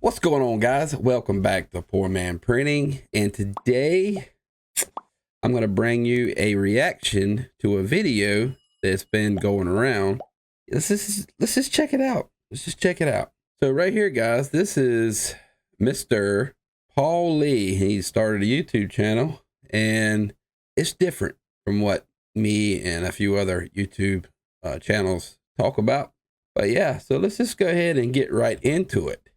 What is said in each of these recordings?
What's going on, guys? Welcome back to Poor Man Printing, and today I'm going to bring you a reaction to a video that's been going around. Let's just check it out. Let's just check it out. So right here, guys, this is Mr. Paul Lee. He started a YouTube channel, and it's different from what me and a few other YouTube channels talk about. But yeah, so let's just go ahead and get right into it.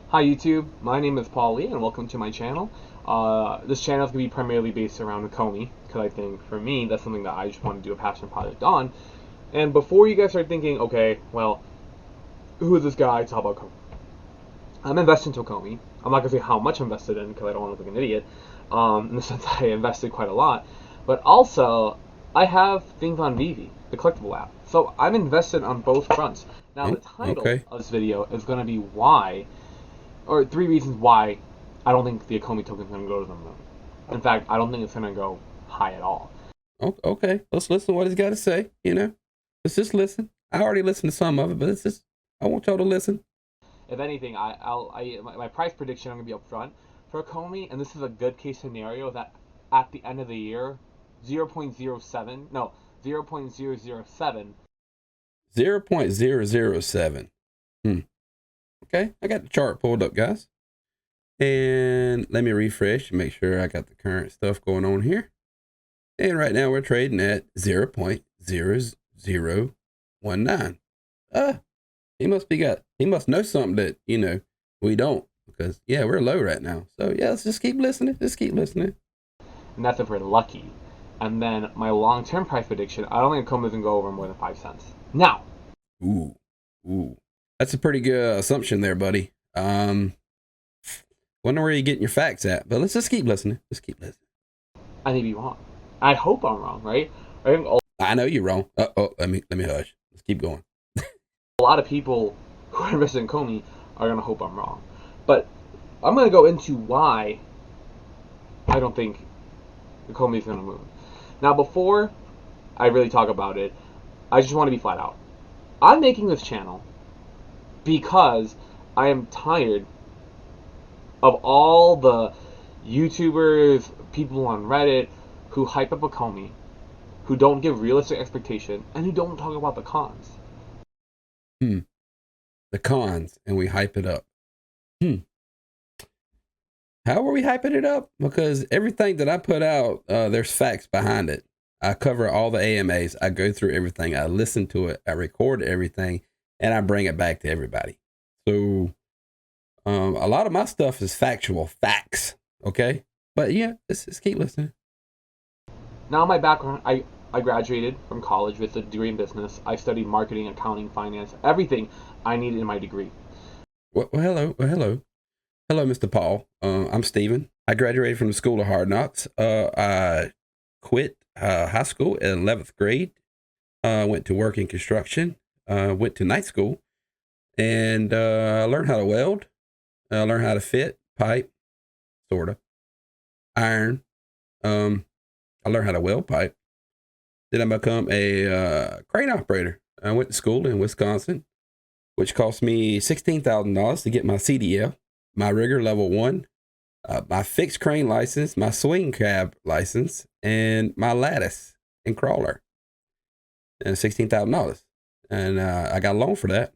Hi YouTube, my name is Paul Lee and welcome to my channel. This channel is going to be primarily based around Comey because I think for me that's something that I just want to do a passion project on. And before you guys start thinking, okay, well, who is this guy to talk about Comey? I'm invested into Comey. I'm not going to say how much I'm invested in because I don't want to look like an idiot, in the sense that I invested quite a lot. But also, I have things on Vivi, the collectible app. So I'm invested on both fronts. Now the title of this video is going to be why, or 3 reasons why I don't think the Comey token is going to go to the moon. In fact, I don't think it's going to go high at all. Okay, let's listen to what he's got to say. Let's just listen. I already listened to some of it, but I want y'all to listen. If anything, my price prediction, I'm going to be up front for Comey, and this is a good case scenario that at the end of the year, 0.07. 0.007. Okay, I got the chart pulled up, guys. And let me refresh and make sure I got the current stuff going on here. And right now we're trading at 0.0019. He must know something that, we don't, because yeah, we're low right now. So yeah, let's just keep listening. And that's if we're lucky. And then my long-term price prediction, I don't think Comey can go over more than 5 cents. Now. Ooh. That's a pretty good assumption there, buddy. Wonder where you're getting your facts at, but let's just keep listening. I may be wrong. I hope I'm wrong, right? I know you're wrong. Let me hush. Let's keep going. A lot of people who are invested in Comey are gonna hope I'm wrong, but I'm gonna go into why I don't think the Comey is gonna move. Now, before I really talk about it, I just want to be flat out. I'm making this channel because I am tired of all the YouTubers, people on Reddit who hype up a Comey, who don't give realistic expectation, and who don't talk about the cons. The cons, and we hype it up. How are we hyping it up? Because everything that I put out, there's facts behind it. I cover all the AMAs. I go through everything. I listen to it. I record everything, and I bring it back to everybody. So a lot of my stuff is factual facts. Okay, but yeah, let's keep listening. Now, my background, I graduated from college with a degree in business. I studied marketing, accounting, finance, everything I needed in my degree. Well, hello, Mr. Paul. I'm Steven. I graduated from the School of Hard Knocks. I quit high school in 11th grade. Went to work in construction. Went to night school, and learned how to weld. Learned how to fit pipe, sort of iron. I learned how to weld pipe. Then I become a crane operator. I went to school in Wisconsin, which cost me $16,000 to get my CDL, my rigger level 1, my fixed crane license, my swing cab license, and my lattice and crawler. And $16,000. And I got a loan for that.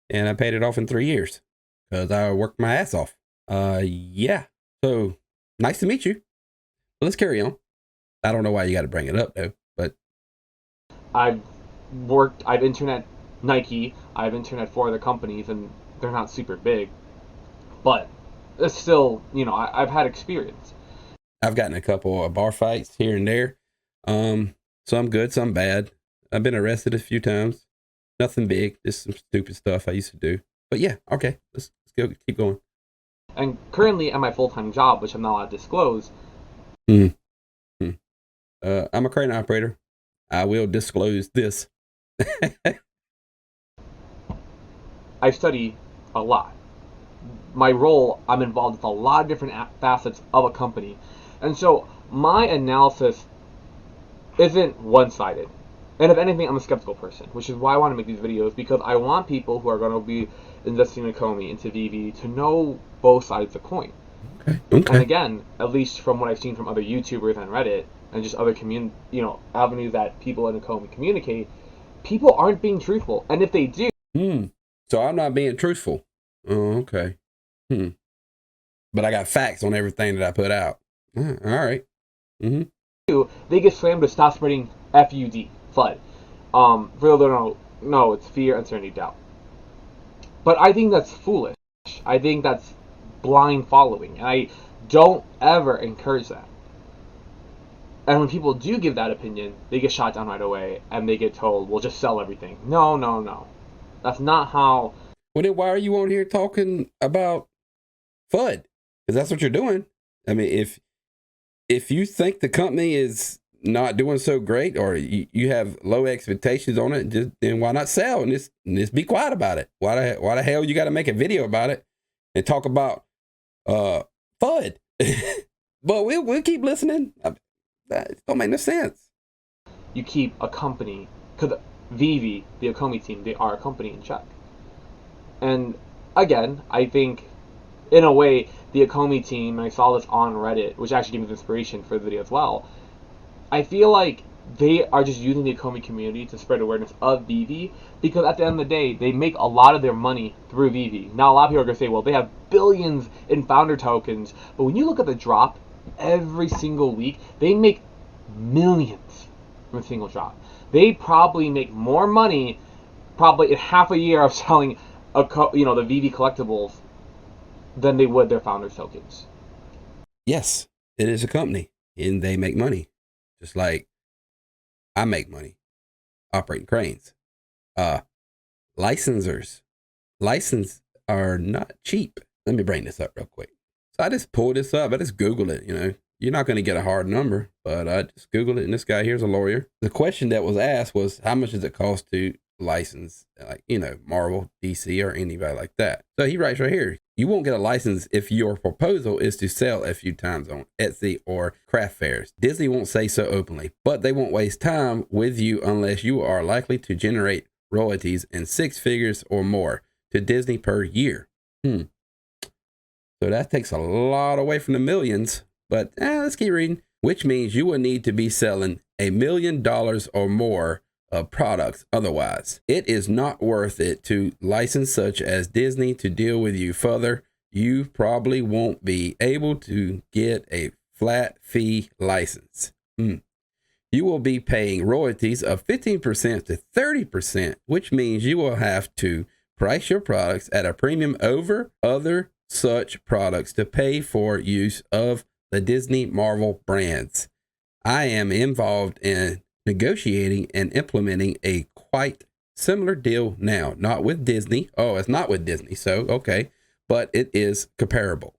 And I paid it off in 3 years because I worked my ass off. Yeah. So nice to meet you. Well, let's carry on. I don't know why you got to bring it up though, but I've interned at Nike, I've interned at 4 other companies, and they're not super big, but it's still, I've had experience. I've gotten a couple of bar fights here and there. Some good, some bad. I've been arrested a few times. Nothing big, just some stupid stuff I used to do. But yeah, okay, let's go, keep going. And currently at my full-time job, which I'm not allowed to disclose. I'm a crane operator. I will disclose this. I study a lot. My role, I'm involved with a lot of different facets of a company. And so my analysis isn't one-sided. And if anything, I'm a skeptical person, which is why I want to make these videos, because I want people who are going to be investing in Comey, into VV, to know both sides of the coin. Okay. And again, at least from what I've seen from other YouTubers on Reddit and just other avenues that people in Comey communicate, people aren't being truthful. And if they do, So I'm not being truthful. Oh, okay. But I got facts on everything that I put out. All right. they get slammed to stop spreading FUD, FUD. For those who don't know, it's fear, uncertainty, doubt. But I think that's foolish. I think that's blind following, and I don't ever encourage that. And when people do give that opinion, they get shot down right away, and they get told, "Well, just sell everything." No, no, no. That's not how. Well, then why are you on here talking about FUD? Because that's what you're doing. I mean, if you think the company is not doing so great, or you have low expectations on it, then why not sell and just be quiet about it? Why the hell you got to make a video about it and talk about FUD? But we'll keep listening. That don't make no sense. You keep a company, because Vivi, the Okomi team, they are a company in check. And again, I think, in a way, the Okomi team, and I saw this on Reddit, which actually gave me inspiration for the video as well, I feel like they are just using the Okomi community to spread awareness of Vivi, because at the end of the day, they make a lot of their money through Vivi. Now, a lot of people are going to say, well, they have billions in founder tokens, but when you look at the drop every single week, they make millions from a single drop. They probably make more money, probably in half a year of selling the Vivi collectibles, than they would their founders tokens. Yes, it is a company, and they make money, just like I make money operating cranes. Licenses are not cheap. Let me bring this up real quick. So I just pulled this up. I just Googled it. You're not going to get a hard number, but I just Googled it, and this guy here's a lawyer. The question that was asked was, how much does it cost to license, like, Marvel, DC, or anybody like that? So he writes right here, you won't get a license if your proposal is to sell a few times on Etsy or craft fairs. Disney won't say so openly, but they won't waste time with you unless you are likely to generate royalties in 6 figures or more to Disney per year. So that takes a lot away from the millions, but let's keep reading. Which means you will need to be selling $1 million or more of products. Otherwise, it is not worth it to license such as Disney to deal with you further. You probably won't be able to get a flat fee license. You will be paying royalties of 15% to 30%, which means you will have to price your products at a premium over other such products to pay for use of the Disney Marvel brands. I am involved in negotiating and implementing a quite similar deal now. Not with Disney. Oh, it's not with Disney. So, okay. But it is comparable.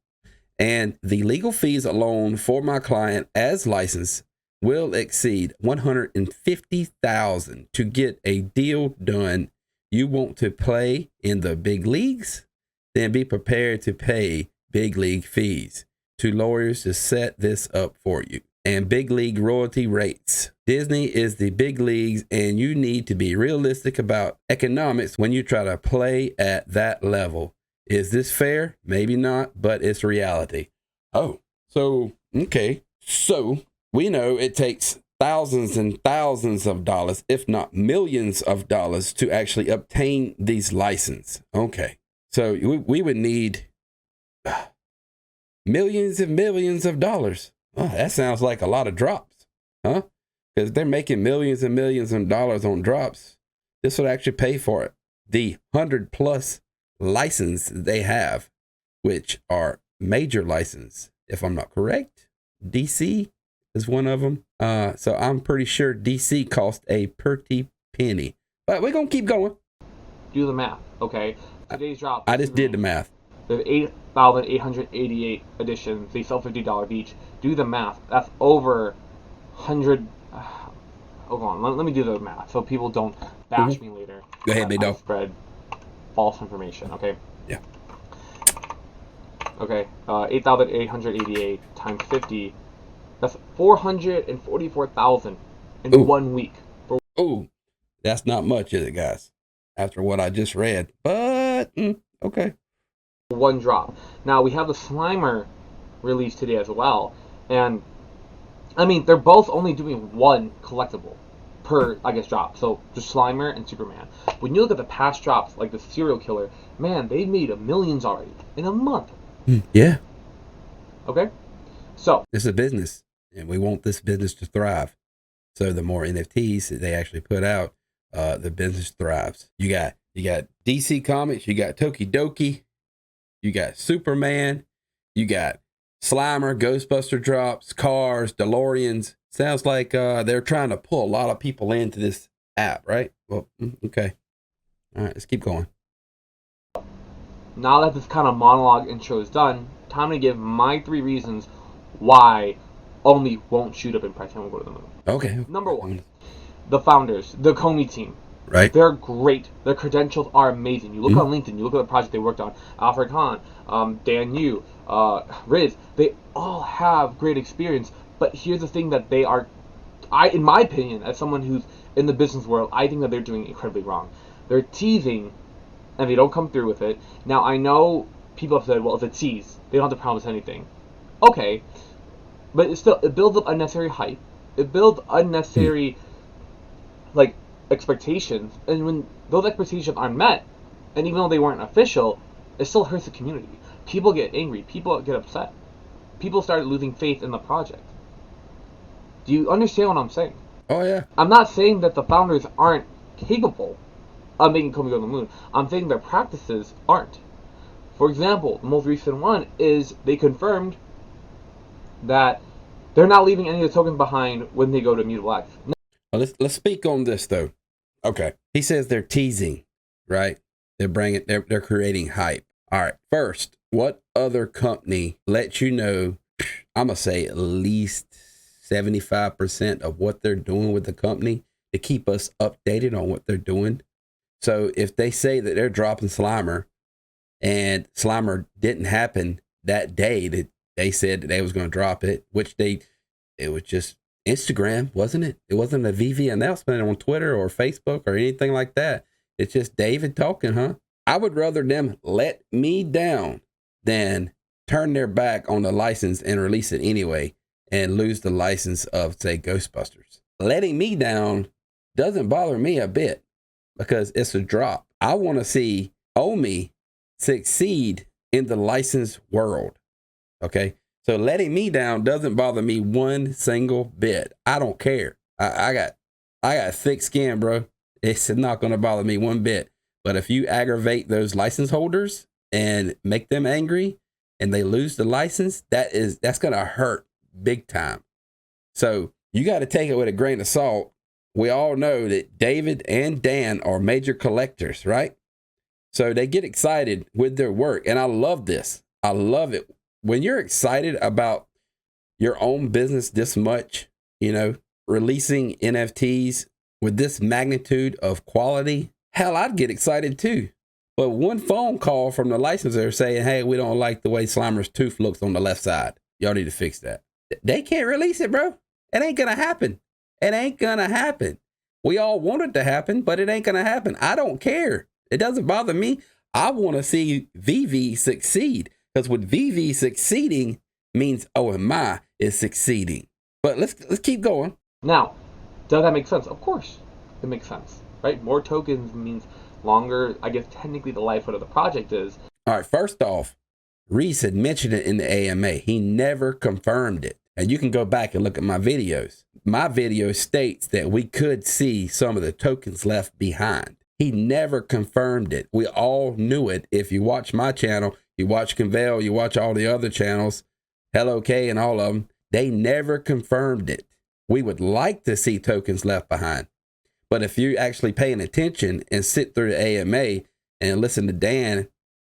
And the legal fees alone for my client as licensed will exceed $150,000 to get a deal done. You want to play in the big leagues? Then be prepared to pay big league fees to lawyers to set this up for you. And big league royalty rates. Disney is the big leagues, and you need to be realistic about economics when you try to play at that level. Is this fair? Maybe not, but it's reality. Oh, so, okay. So we know it takes thousands and thousands of dollars, if not millions of dollars, to actually obtain these licenses. Okay. So we would need millions and millions of dollars. Oh, that sounds like a lot of drops, huh? Because they're making millions and millions of dollars on drops. This would actually pay for it. The 100+ license they have, which are major license, if I'm not correct. DC is one of them. So I'm pretty sure DC cost a pretty penny. But we're going to keep going. Do the math, okay? Today's drop. I just did the math. There's 8,888 editions. They sell $50 each. Do the math. That's over 100. Hold on. Let me do the math so people don't bash me later. Go ahead, big dog. Spread false information. Okay. Yeah. Okay. 8,888 times 50. That's 444,000 in 1 week. Oh, that's not much, is it, guys? After what I just read. But, okay. One drop. Now we have the Slimer release today as well, and I mean they're both only doing one collectible per, I guess, drop. So just Slimer and Superman. When you look at the past drops, like the Serial Killer, man, they've made millions already in a month. Yeah. Okay, so It's a business, and we want this business to thrive. So the more NFTs that they actually put out, the business thrives. You got DC Comics, you got Tokidoki, you got Superman, you got Slimer, Ghostbuster drops, cars, DeLoreans. Sounds like they're trying to pull a lot of people into this app, right? Well, okay. All right, let's keep going. now that this kind of monologue intro is done, time to give my 3 reasons why only won't shoot up in price and won't go to the moon. Okay. Number one, the founders, the Comey team. Right. They're great. Their credentials are amazing. You look on LinkedIn, you look at the project they worked on. Alfred Khan, Dan Yu, Riz. They all have great experience. But here's the thing that they are, in my opinion, as someone who's in the business world, I think that they're doing incredibly wrong. They're teasing, and they don't come through with it. Now I know people have said, well, if it's tease, they don't have to promise anything. Okay, but it builds up unnecessary hype. It builds unnecessary like expectations, and when those expectations aren't met, and even though they weren't official, it still hurts the community. People get angry. People get upset. People start losing faith in the project. Do you understand what I'm saying? Oh yeah. I'm not saying that the founders aren't capable of making Kobe go to the moon. I'm saying their practices aren't. For example, the most recent one is they confirmed that they're not leaving any of the tokens behind when they go to Mutable X. Well, let's speak on this though. Okay. He says they're teasing, right? They're creating hype. All right. First, what other company lets you know, I'm going to say at least 75% of what they're doing with the company to keep us updated on what they're doing? So if they say that they're dropping Slimer and Slimer didn't happen that day that they said that they was going to drop it, it was just Instagram, wasn't it? It wasn't a VV announcement on Twitter or Facebook or anything like that. It's just David talking, huh? I would rather them let me down than turn their back on the license and release it anyway and lose the license of, say, Ghostbusters. Letting me down doesn't bother me a bit because it's a drop. I want to see Omi succeed in the license world. Okay. So letting me down doesn't bother me one single bit. I don't care. I got thick skin, bro. It's not going to bother me one bit. But if you aggravate those license holders and make them angry and they lose the license, that's going to hurt big time. So you got to take it with a grain of salt. We all know that David and Dan are major collectors, right? So they get excited with their work. And I love this. I love it. When you're excited about your own business this much, releasing NFTs with this magnitude of quality, hell, I'd get excited too. But one phone call from the licensor saying, hey, we don't like the way Slimer's tooth looks on the left side. Y'all need to fix that. They can't release it, bro. It ain't going to happen. It ain't going to happen. We all want it to happen, but it ain't going to happen. I don't care. It doesn't bother me. I want to see VV succeed. Because with VV succeeding means OMI is succeeding. But let's keep going. Now, does that make sense? Of course, it makes sense, right? More tokens means longer. I guess technically the lifeblood of the project is. All right. First off, Reese had mentioned it in the AMA. He never confirmed it. And you can go back and look at my videos. My video states that we could see some of the tokens left behind. He never confirmed it. We all knew it. If you watch my channel, you watch Convell, you watch all the other channels, Hello K and all of them, they never confirmed it. We would like to see tokens left behind. But if you're actually paying attention and sit through the AMA and listen to Dan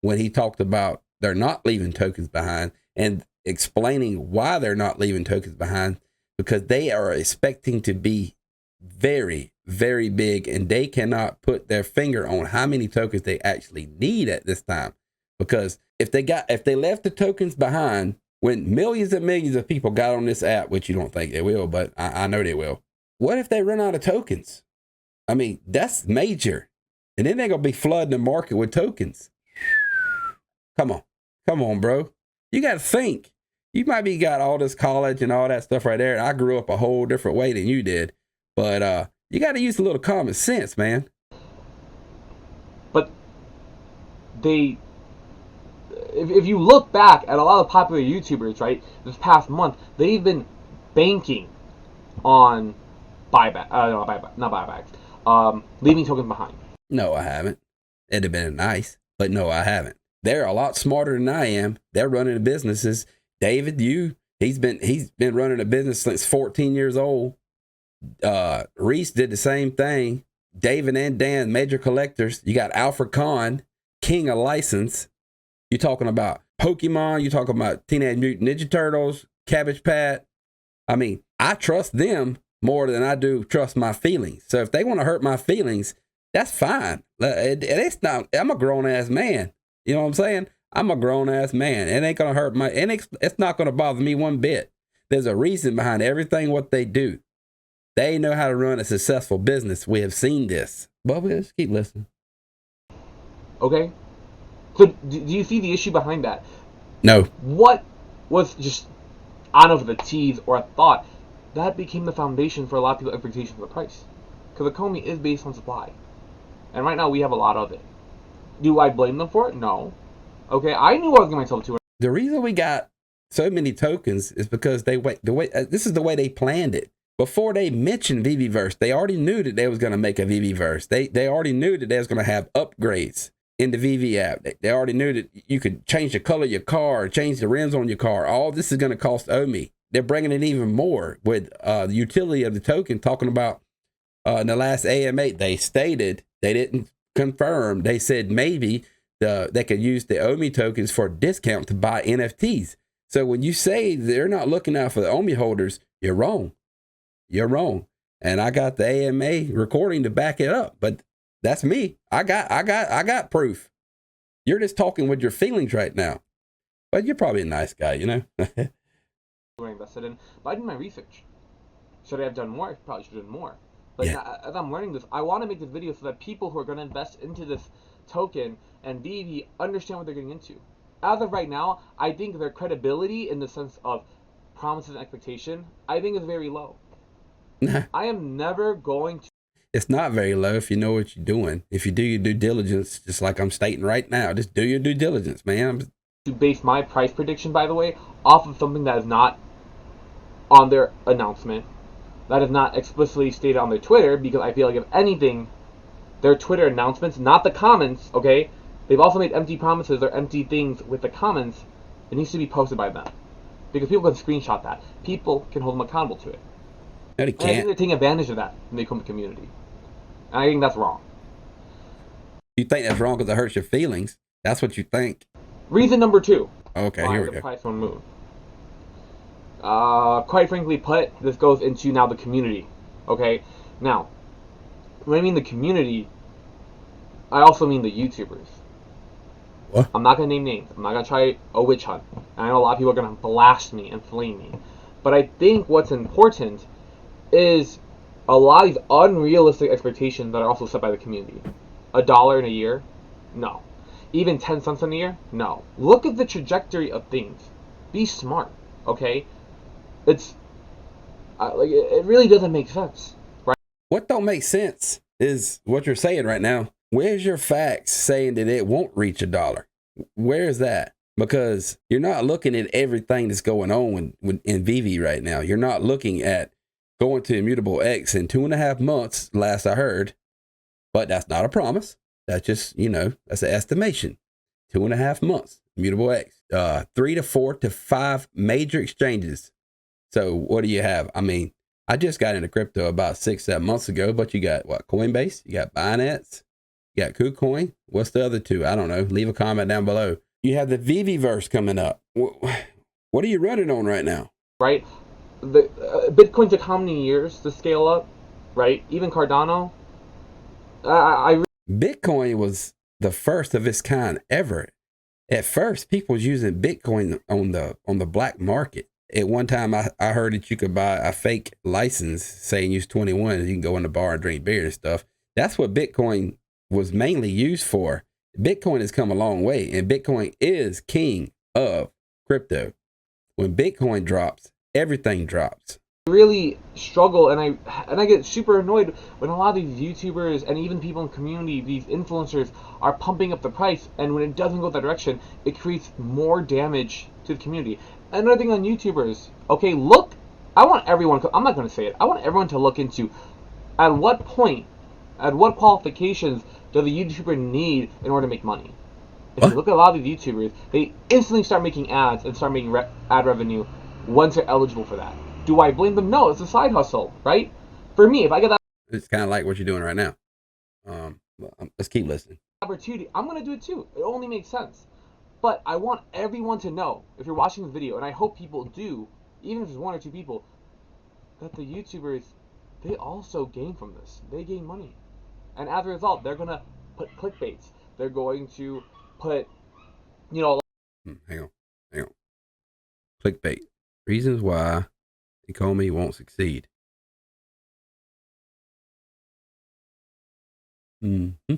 when he talked about they're not leaving tokens behind and explaining why they're not leaving tokens behind, because they are expecting to be very, very big and they cannot put their finger on how many tokens they actually need at this time. Because if they left the tokens behind when millions and millions of people got on this app, which you don't think they will, but I know they will. What if they run out of tokens? I mean, that's major. And then they're going to be flooding the market with tokens. Come on. Come on, bro. You got to think. You might be got all this college and all that stuff right there. I grew up a whole different way than you did. But you got to use a little common sense, man. But they, if you look back at a lot of popular YouTubers, right, this past month, they've been banking on not buybacks, leaving tokens behind. No, I haven't. It'd have been nice, but no, I haven't. They're a lot smarter than I am. They're running the businesses. David, he's been running a business since 14 years old. Reese did the same thing. David and Dan, major collectors. You got Alfred Kahn, king of license. You're talking about Pokemon. You're talking about Teenage Mutant Ninja Turtles, Cabbage Patch. I mean, I trust them more than I do trust my feelings. So if they want to hurt my feelings, that's fine. It's not. I'm a grown ass man. You know what I'm saying? I'm a grown ass man. It ain't gonna hurt it's not gonna bother me one bit. There's a reason behind everything what they do. They know how to run a successful business. We have seen this. But we'll just keep listening. Okay. So do you see the issue behind that? No. What was just, I don't know if it's a tease or a thought, that became the foundation for a lot of people's expectations of the price. Because the Comey is based on supply. And right now we have a lot of it. Do I blame them for it? No. Okay, I knew I was getting myself to it. The reason we got so many tokens is because this is the way they planned it. Before they mentioned VVverse, they already knew that they was going to make a VVverse. They already knew that they was going to have upgrades in the VV app. They already knew that you could change the color of your car, change the rims on your car. All this is going to cost OMI. They're bringing it even more with the utility of the token, talking about in the last AMA, they stated, they didn't confirm, they said maybe they could use the OMI tokens for a discount to buy NFTs. So when you say they're not looking out for the OMI holders, you're wrong. You're wrong. And I got the AMA recording to back it up, but that's me. I got proof. You're just talking with your feelings right now, but you're probably a nice guy, you know? We're invested in, but I did my research. Should I have done more? I probably should have done more. But Yeah. as I'm learning this, I want to make this video so that people who are going to invest into this token and VV understand what they're getting into. As of right now, I think their credibility in the sense of promises and expectation, I think is very low. I am never going to. It's not very low if you know what you're doing. If you do your due diligence, just like I'm stating right now, just do your due diligence, man. To base my price prediction, by the way, off of something that is not on their announcement, that is not explicitly stated on their Twitter, because I feel like if anything, their Twitter announcements, not the comments, okay, they've also made empty promises or empty things with the comments. It needs to be posted by them, because people can screenshot that. People can hold them accountable to it. No, they And I think can't. they're taking advantage of that when they come to community. And I think that's wrong. You think that's wrong because it hurts your feelings. That's what you think. Reason number 2. Okay, here we the go. price won't move. Quite frankly put, this goes into now the community. Okay? Now, when I mean the community, I also mean the YouTubers. What? I'm not going to name names. I'm not going to try a witch hunt. And I know a lot of people are going to blast me and flame me. But I think what's important is a lot of these unrealistic expectations that are also set by the community. $1 in a year? No. Even 10 cents in a year? No. Look at the trajectory of things. Be smart, okay? It's it really doesn't make sense, right? What don't make sense is what you're saying right now. Where's your facts saying that it won't reach $1? Where is that? Because you're not looking at everything that's going on in VV right now. You're not looking at going to Immutable X in 2.5 months, last I heard. But that's not a promise. That's just, that's an estimation. 2.5 months, Immutable X. 3 to 4 to 5 major exchanges. So what do you have? I mean, I just got into crypto about 6-7 months ago, but you got what? Coinbase, you got Binance, you got KuCoin. What's the other two? I don't know. Leave a comment down below. You have the VVverse coming up. What are you running on right now? Right? The Bitcoin took how many years to scale up? Right? Even Cardano. Bitcoin was the first of its kind ever. At first, people was using Bitcoin on the black market. At one time, I heard that you could buy a fake license saying you're 21 and you can go in the bar and drink beer and stuff. That's what Bitcoin was mainly used for. Bitcoin has come a long way, and Bitcoin is king of crypto. When Bitcoin drops, everything drops. Really struggle, and I get super annoyed when a lot of these YouTubers and even people in the community, these influencers, are pumping up the price, and when it doesn't go that direction, it creates more damage to the community. Another thing on YouTubers, okay, look, I want everyone, I'm not going to say it, I want everyone to look into at what point, at what qualifications does a YouTuber need in order to make money. If you What? look at a lot of these YouTubers, they instantly start making ads and start making ad revenue once they're eligible for that. Do I blame them? No, it's a side hustle, right? For me, if I get that It's kind of like what you're doing right now. Let's keep listening. opportunity, I'm going to do it too. It only makes sense. But I want everyone to know, if you're watching the video, and I hope people do, even if it's one or two people, that the YouTubers, they also gain from this. They gain money. And as a result, they're going to put clickbaits. They're going to put, you know, Hang on. Clickbait. Reasons why economy won't succeed. Mm-hmm.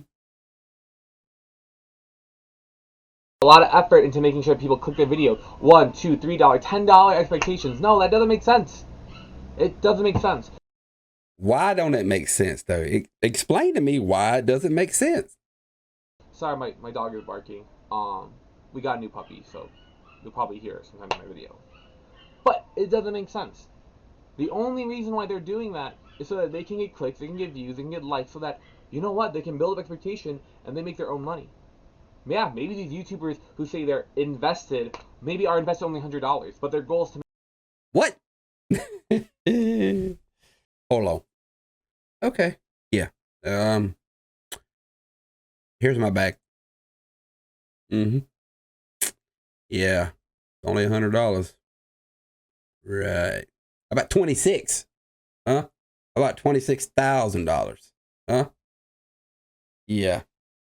a lot of effort into making sure people click their video. $1, $2, $3, $10 expectations. No, that doesn't make sense. It doesn't make sense. Why don't it make sense though? Explain to me why it doesn't make sense. Sorry, my dog is barking. We got a new puppy, so you'll probably hear it sometime in my video. But it doesn't make sense. The only reason why they're doing that is so that they can get clicks, they can get views, they can get likes, so that, you know what, they can build up expectation and they make their own money. Yeah, maybe these YouTubers who say they're invested, maybe are invested only $100, but their goal is to What? Hold on. Okay. Yeah. Here's my bag. Mm-hmm. Yeah. Only $100. Right. About 26. Huh? About $26,000. Huh? Yeah.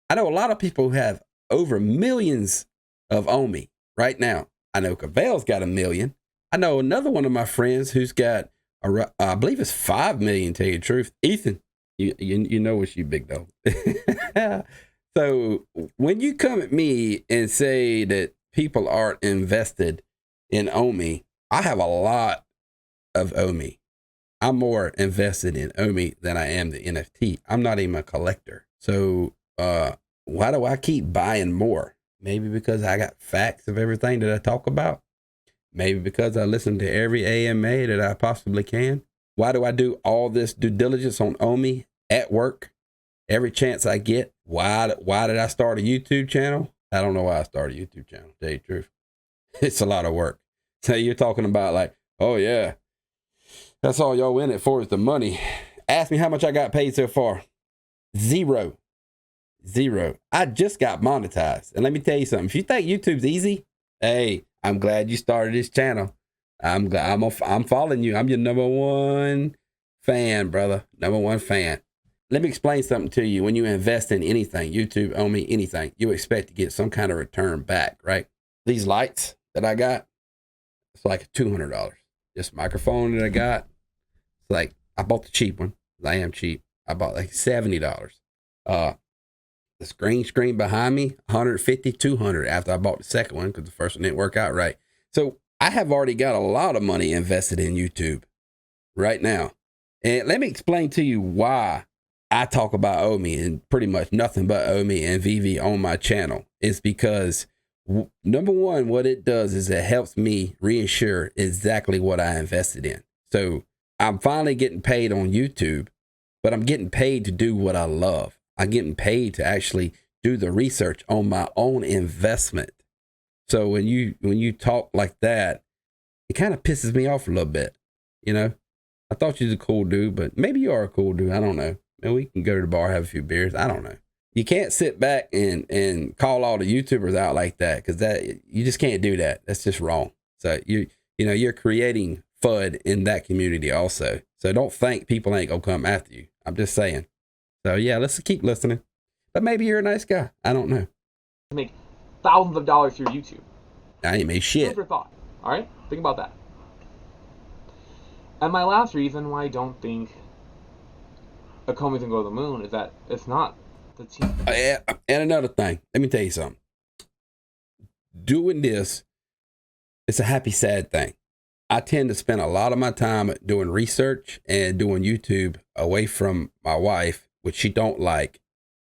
I know a lot of people who have over millions of OMI right now. I know Cavell's got 1 million. I know another one of my friends who's got, I believe it's 5 million, tell you the truth. Ethan, you know it's you, big dog. So when you come at me and say that people aren't invested in OMI, I have a lot of OMI. I'm more invested in OMI than I am the NFT. I'm not even a collector. So why do I keep buying more? Maybe because I got facts of everything that I talk about. Maybe because I listen to every AMA that I possibly can. Why do I do all this due diligence on OMI at work? Every chance I get. Why did I start a YouTube channel? I don't know why I started a YouTube channel, to tell you the truth. It's a lot of work. So you're talking about like, oh yeah, that's all y'all in it for is the money. Ask me how much I got paid so far. Zero. I just got monetized. And let me tell you something. If you think YouTube's easy, hey, I'm glad you started this channel. I'm following you. I'm your #1 fan, brother. #1 fan. Let me explain something to you. When you invest in anything, YouTube, OMI, anything, you expect to get some kind of return back, right? These lights that I got, it's like $200. This microphone that I got, it's like, I bought the cheap one. I am cheap. I bought like $70. This green screen behind me, 150, 200 after I bought the second one because the first one didn't work out right. So I have already got a lot of money invested in YouTube right now. And let me explain to you why I talk about OMI and pretty much nothing but OMI and VV on my channel. It's because #1, what it does is it helps me reinsure exactly what I invested in. So I'm finally getting paid on YouTube, but I'm getting paid to do what I love. I'm getting paid to actually do the research on my own investment. So when you talk like that, it kind of pisses me off a little bit. You know, I thought you was a cool dude, but maybe you are a cool dude. I don't know. Maybe we can go to the bar, have a few beers. I don't know. You can't sit back and call all the YouTubers out like that, because that, you just can't do that. That's just wrong. So you're creating FUD in that community also. So don't think people ain't gonna come after you. I'm just saying. So yeah, let's keep listening. But maybe you're a nice guy. I don't know. make thousands of dollars through YouTube. I ain't made shit. Food for thought. All right, think about that. And my last reason why I don't think Akomi's gonna go to the moon is that it's not the team. And another thing, let me tell you something. Doing this, it's a happy, sad thing. I tend to spend a lot of my time doing research and doing YouTube away from my wife, which she don't like.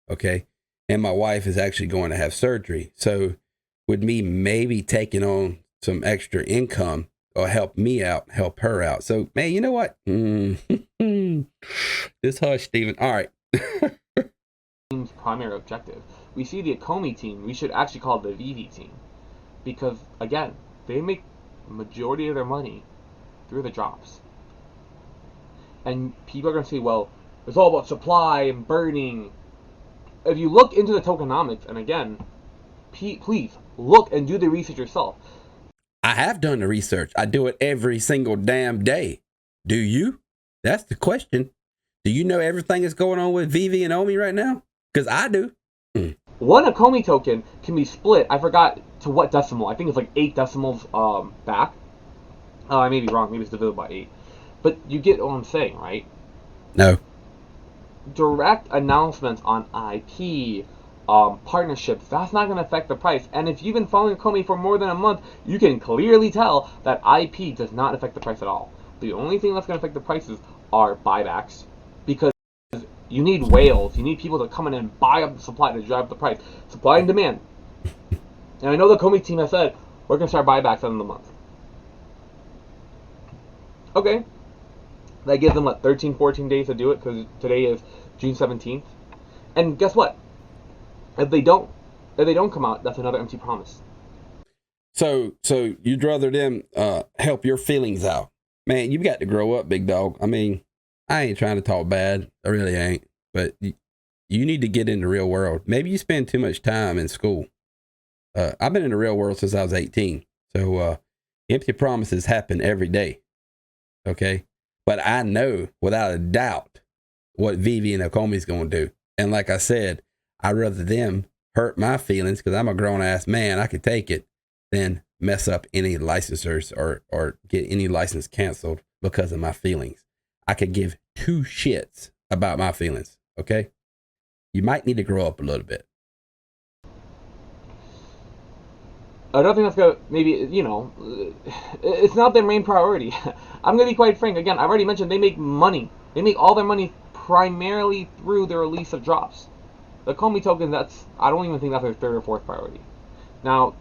Okay. And my wife is actually going to have surgery. So with me maybe taking on some extra income or help me out, help her out. So, man, you know what? This hush, Steven. All right. Team's primary objective. We see the Akomi team. We should actually call it the VV team. Because, again, they make the majority of their money through the drops. And people are going to say, well, it's all about supply and burning. If you look into the tokenomics, and again, please look and do the research yourself. I have done the research. I do it every single damn day. Do you? That's the question. Do you know everything that's going on with VV and Omi right now? Because I do. One Akomi token can be split. I forgot to what decimal. I think it's like 8 decimals back. I may be wrong. Maybe it's divided by 8. But you get what I'm saying, right? No. Direct announcements on IP, partnerships, that's not going to affect the price. And if you've been following Akomi for more than a month, you can clearly tell that IP does not affect the price at all. The only thing that's going to affect the prices are buybacks, because you need whales. You need people to come in and buy up the supply to drive up the price. Supply and demand. And I know the Akomi team has said, we're going to start buybacks at the end of the month. Okay. That gives them, 13, 14 days to do it, because today is June 17th. And guess what? If they don't come out, that's another empty promise. So you'd rather them help your feelings out. Man, you've got to grow up, big dog. I mean, I ain't trying to talk bad. I really ain't. But you need to get in the real world. Maybe you spend too much time in school. I've been in the real world since I was 18. So empty promises happen every day. Okay? But I know without a doubt what Vivi and Akomi's going to do. And like I said, I'd rather them hurt my feelings because I'm a grown-ass man. I could take it than mess up any licensors or get any license canceled because of my feelings. I could give 2 shits about my feelings, okay? You might need to grow up a little bit. I don't think that's going to, maybe, it's not their main priority. I'm going to be quite frank. Again, I've already mentioned they make money. They make all their money primarily through the release of drops. The Akomi token, I don't even think that's their 3rd or 4th priority. Now,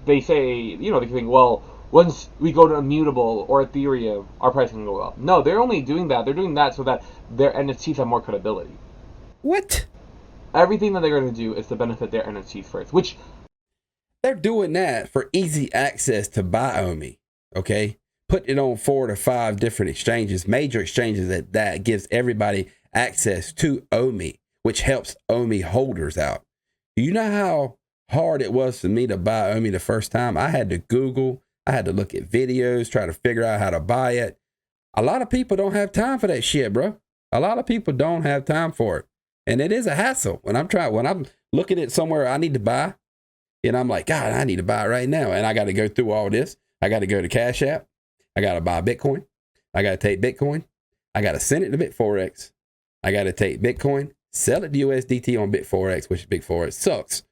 they say, they can think, well, once we go to Immutable or Ethereum, our price can go up. No, they're only doing that. They're doing that so that their NFTs have more credibility. What? Everything that they're going to do is to benefit their NFTs first, which... They're doing that for easy access to buy Omi, okay? Put it on 4 to 5 different exchanges, major exchanges that gives everybody access to Omi, which helps Omi holders out. Do you know how hard it was for me to buy Omi the first time? I had to Google, I had to look at videos, try to figure out how to buy it. A lot of people don't have time for that shit, bro. A lot of people don't have time for it. And it is a hassle when I'm looking at somewhere I need to buy. And I'm like, God, I need to buy it right now. And I got to go through all this. I got to go to Cash App. I got to buy Bitcoin. I got to take Bitcoin. I got to send it to Bitforex. I got to take Bitcoin, sell it to USDT on Bitforex, which Bitforex sucks.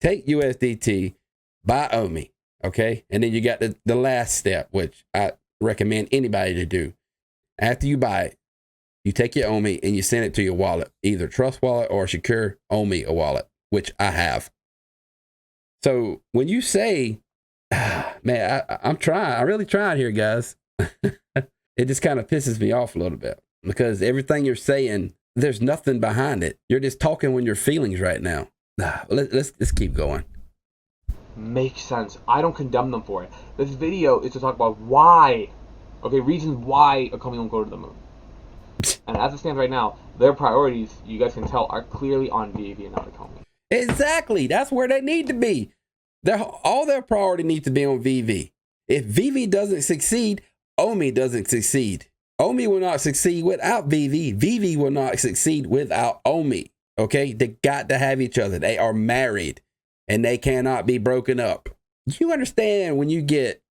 Take USDT, buy Omi, okay? And then you got the last step, which I recommend anybody to do. After you buy it, you take your Omi and you send it to your wallet, either Trust Wallet or Secure Omi a wallet, which I have. So when you say, man, I'm trying, I really tried here, guys. It just kind of pisses me off a little bit because everything you're saying, there's nothing behind it. You're just talking when your feelings right now. Let's keep going. Makes sense. I don't condemn them for it. This video is to talk about why, reasons why Akomi won't go to the moon. And as it stands right now, their priorities, you guys can tell, are clearly on VV and not Akomi. Exactly. That's where they need to be. All their priority needs to be on VV. If VV doesn't succeed, Omi doesn't succeed. Omi will not succeed without VV. VV will not succeed without Omi. Okay? They got to have each other. They are married and they cannot be broken up. You understand when you get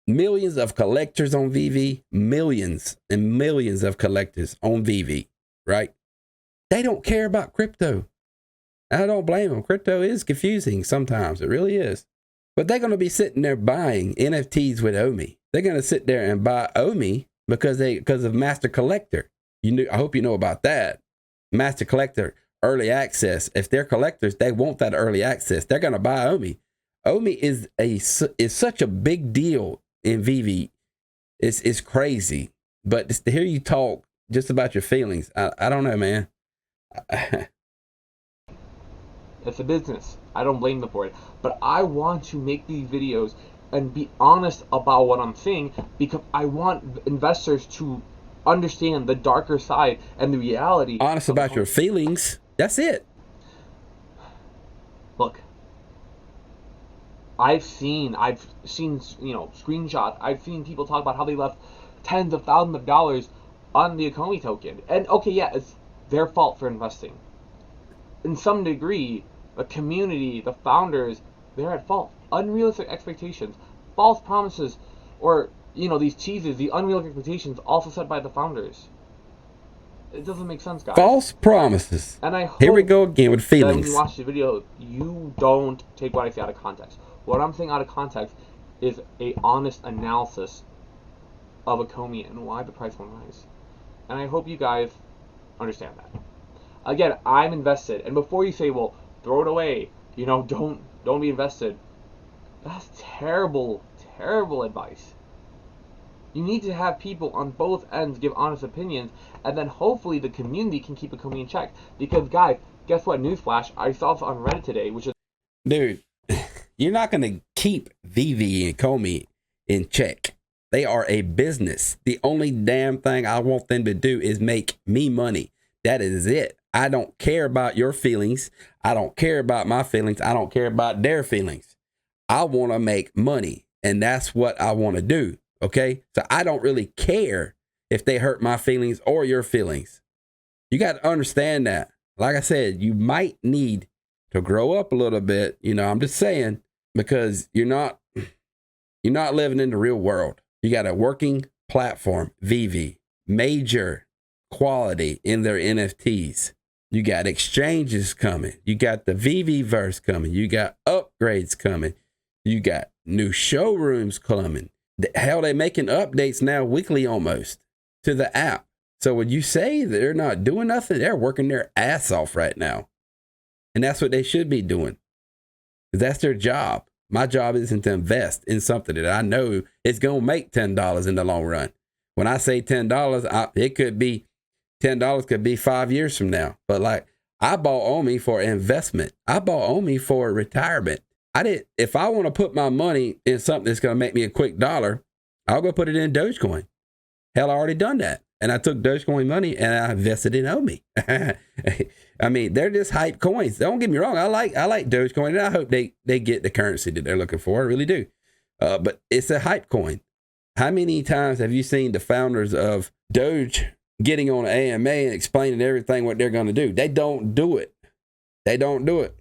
millions of collectors on VV, millions and millions of collectors on VV. right? They don't care about crypto. I don't blame them. Crypto is confusing sometimes. It really is. But they're going to be sitting there buying NFTs with Omi. They're going to sit there and buy Omi because of Master Collector. I hope you know about that. Master Collector, early access. If they're collectors, they want that early access. They're going to buy Omi. Omi is such a big deal in VV. It's crazy. But just to hear you talk just about your feelings, I don't know, man. It's a business. I don't blame them for it. But I want to make these videos and be honest about what I'm saying because I want investors to understand the darker side and the reality. Honest about your feelings. That's it. Look, I've seen screenshots. I've seen people talk about how they left tens of thousands of dollars on the Akomi token. And okay, yeah, it's their fault for investing. In some degree, the community, the founders, they're at fault. Unrealistic expectations, false promises, or these teases, the unrealistic expectations also set by the founders. It doesn't make sense, guys. False promises. And I hope here we go again with feelings. that when you watch the video, you don't take what I say out of context. What I'm saying out of context is a honest analysis of Akomi and why the price won't rise. And I hope you guys understand that. Again, I'm invested, and before you say, well, throw it away, don't be invested, that's terrible advice. You need to have people on both ends give honest opinions, and then hopefully the community can keep Akomi in check. Because guys, guess what? Newsflash, I saw this on Reddit today, which is... Dude, you're not going to keep VV and Akomi in check. They are a business. The only damn thing I want them to do is make me money. That is it. I don't care about your feelings. I don't care about my feelings. I don't care about their feelings. I want to make money, and that's what I want to do. Okay? So I don't really care if they hurt my feelings or your feelings. You got to understand that. Like I said, you might need to grow up a little bit. I'm just saying, because you're not living in the real world. You got a working platform, VV, major quality in their NFTs. You got exchanges coming. You got the VVverse coming. You got upgrades coming. You got new showrooms coming. Hell, they're making updates now weekly almost to the app. So when you say they're not doing nothing, they're working their ass off right now. And that's what they should be doing. Because that's their job. My job isn't to invest in something that I know is going to make $10 in the long run. When I say $10, it could be $10 could be 5 years from now. But like, I bought Omi for investment. I bought Omi for retirement. If I want to put my money in something that's going to make me a quick dollar, I'll go put it in Dogecoin. Hell, I already done that. And I took Dogecoin money and I invested in Omi. I mean, they're just hype coins. Don't get me wrong. I like Dogecoin, and I hope they get the currency that they're looking for. I really do. But it's a hype coin. How many times have you seen the founders of Doge getting on AMA and explaining everything what they're going to do? They don't do it. They don't do it.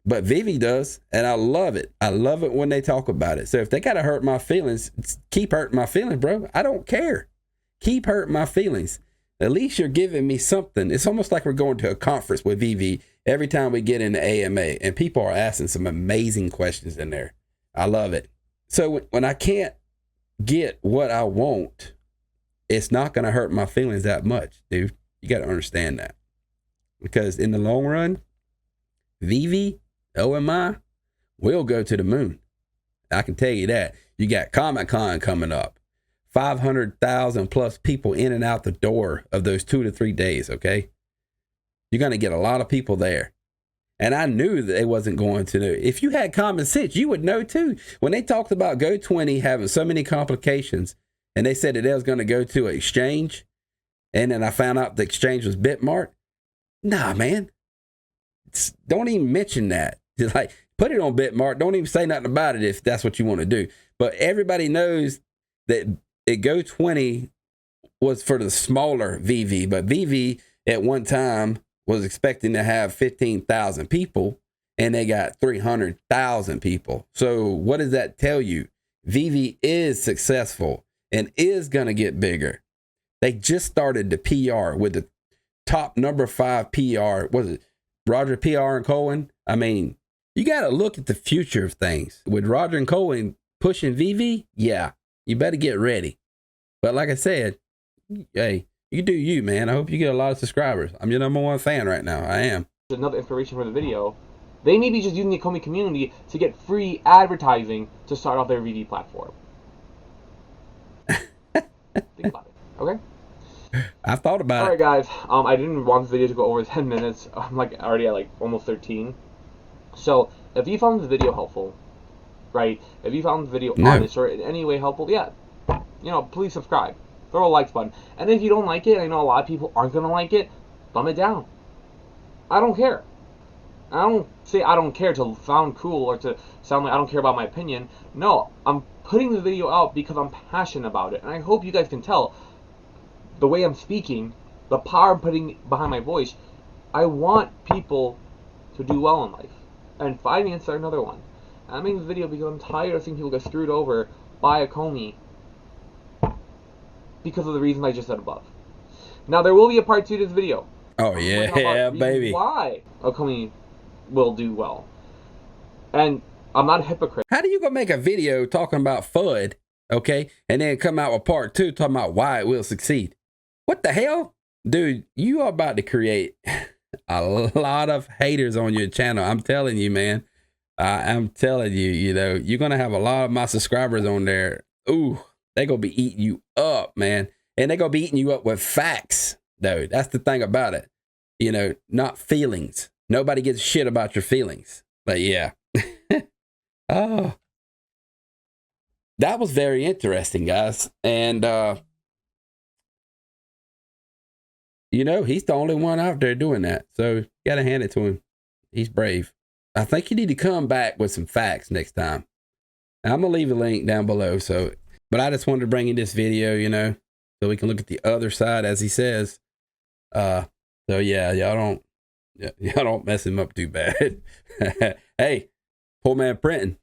But Vivi does, and I love it. I love it when they talk about it. So if they got to hurt my feelings, keep hurting my feelings, bro. I don't care. Keep hurting my feelings. At least you're giving me something. It's almost like we're going to a conference with Vivi every time we get into AMA, and people are asking some amazing questions in there. I love it. So when I can't get what I want, it's not going to hurt my feelings that much, dude. You got to understand that. Because in the long run, Vivi, OMI, will go to the moon. I can tell you that. You got Comic-Con coming up. 500,000 plus people in and out the door of those 2 to 3 days, okay? You're going to get a lot of people there. And I knew that they wasn't going to know. If you had common sense, you would know too. When they talked about Go20 having so many complications, and they said that they was going to go to an exchange, and then I found out the exchange was Bitmart. Nah, man. Don't even mention that. Just like, put it on Bitmart. Don't even say nothing about it if that's what you want to do. But everybody knows that Go20 was for the smaller VV, but VV at one time was expecting to have 15,000 people, and they got 300,000 people. So what does that tell you? VV is successful and is going to get bigger. They just started the PR with top number 5 PR. Was it Roger PR and Cohen? I mean, you got to look at the future of things. With Roger and Cohen pushing VV, yeah, you better get ready. But like I said, hey, you do you, man. I hope you get a lot of subscribers. I'm your #1 fan right now. I am. Another inspiration for the video. They may be just using the Comey community to get free advertising to start off their VV platform. Think about it, okay? I've thought about Alright it. guys, I didn't want this video to go over 10 minutes. I'm like already at like almost 13. So, if you found this video helpful, right? If you found the video honest or in any way helpful, yeah, you know, please subscribe. Throw a like button. And if you don't like it, I know a lot of people aren't going to like it, thumb it down. I don't care. I don't say I don't care to sound cool or to sound like I don't care about my opinion. No, I'm putting the video out because I'm passionate about it. And I hope you guys can tell the way I'm speaking, the power I'm putting behind my voice. I want people to do well in life. And finance are another one. And I'm making this video because I'm tired of seeing people get screwed over by a Comey because of the reasons I just said above. Now, there will be a part 2 to this video. Oh, yeah, baby. Why a Comey will do well. And I'm not a hypocrite. How do you go make a video talking about FUD, okay, and then come out with part 2 talking about why it will succeed? What the hell? Dude, you are about to create a lot of haters on your channel. I'm telling you, man. I'm telling you, you know, you're going to have a lot of my subscribers on there. Ooh, they're going to be eating you up, man. And they're going to be eating you up with facts, though. That's the thing about it. You know, not feelings. Nobody gives a shit about your feelings. But yeah. Oh. That was very interesting, guys. And, you know, he's the only one out there doing that. So you got to hand it to him. He's brave. I think you need to come back with some facts next time. Now, I'm going to leave a link down below. So, but I just wanted to bring you this video, you know, so we can look at the other side, as he says. So yeah, y'all don't mess him up too bad. Hey, poor man printing.